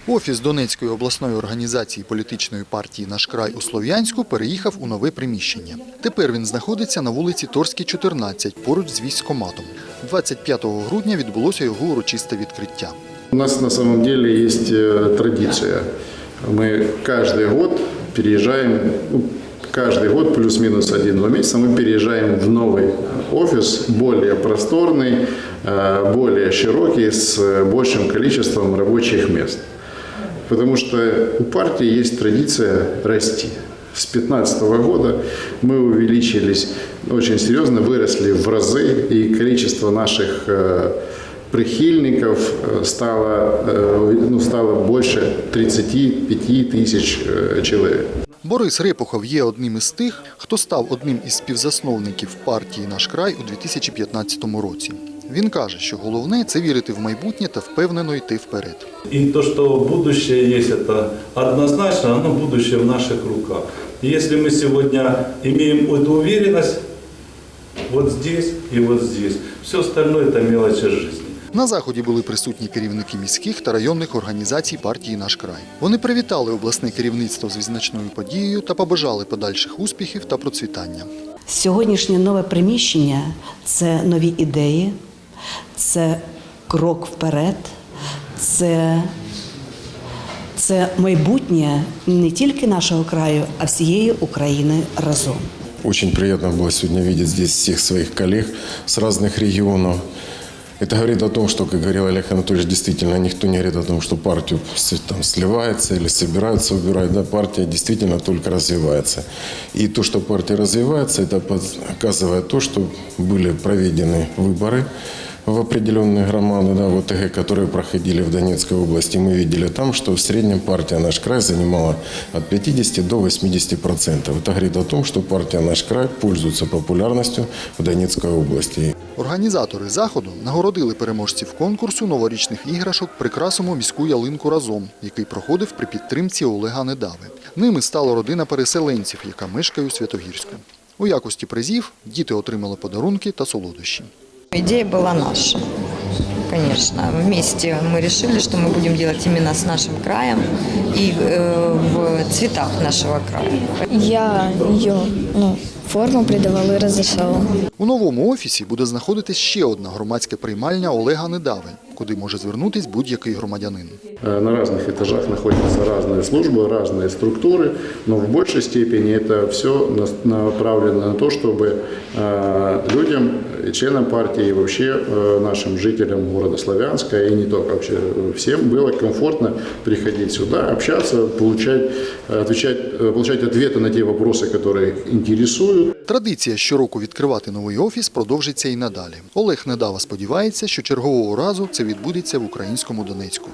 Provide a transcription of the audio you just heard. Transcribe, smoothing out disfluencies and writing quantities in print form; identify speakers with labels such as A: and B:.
A: Офіс Донецької обласної організації політичної партії «Наш край» у Слов'янську переїхав у нове приміщення. Тепер він знаходиться на вулиці Торській, 14, поруч з військкоматом. 25 грудня відбулося його урочисте відкриття.
B: У нас на самом деле есть традиция. Мы каждый год переезжаем, каждый год плюс-минус 1-2 месяца мы переезжаем в новый офис, более просторный, более широкий, с большим количеством рабочих мест. Потому что у партии есть традиция расти. С 2015 года мы увеличились очень серьезно, выросли в разы, и количество наших прихильников стало больше 35 тысяч человек.
A: Борис Репухов є одним із тих, хто став одним із співзасновників партії «Наш край» у 2015 році. Він каже, що головне – це вірити в майбутнє та впевнено йти вперед.
C: І те, що будущее є, це однозначно, воно будущее в наших руках. І якщо ми сьогодні маємо цю уверенность, вот здесь і вот здесь, все остальное – це мелочі життя.
A: На заході були присутні керівники міських та районних організацій партії «Наш край». Вони привітали обласне керівництво з відзначною подією та побажали подальших успіхів та процвітання.
D: Сьогоднішнє нове приміщення – це нові ідеї, це крок вперед, це майбутнє не тільки нашого краю, а всієї України разом.
E: Очень приятно было сегодня видеть здесь всех своих коллег с разных регионов. Это говорит о том, что, как говорил Олег Анатольевич, действительно никто не говорит о том, что партию там сливается или собираются убирать. Да, партия действительно только развивается. И то, что партия развивается, это показывает то, что были проведены выборы в определенные громады, да, в ОТГ, которые проходили в Донецкой области. Мы видели там, что в среднем партия «Наш край» занимала от 50 до 80%. Это говорит о том, что партия «Наш край» пользуется популярностью в Донецкой области.
A: Організатори заходу нагородили переможців конкурсу новорічних іграшок прикрасимо міську ялинку «Разом», який проходив при підтримці Олега Недави. Ними стала родина переселенців, яка мешкає у Святогірську. У якості призів діти отримали подарунки та солодощі.
F: Идея была наша, конечно. Вместе мы решили, что мы будем делать именно с нашим краем и в цветах нашего края.
G: Я ее форму придавала і розрішала.
A: У новому офісі буде знаходитись ще одна громадська приймальня Олега Недави, куди може звернутись будь-який громадянин.
B: На разных этажах находятся разные службы, разные структуры, но в большей степени это все направлено на то, чтобы людям, членам партии и вообще нашим жителям города Слов'янска, и не только, вообще всем было комфортно приходить сюда, общаться, получать ответы на те вопросы, которые их интересуют.
A: Традиція щороку відкривати новий офіс продовжиться і надалі. Олег Недава сподівається, що чергового разу це відбудеться в українському Донецьку.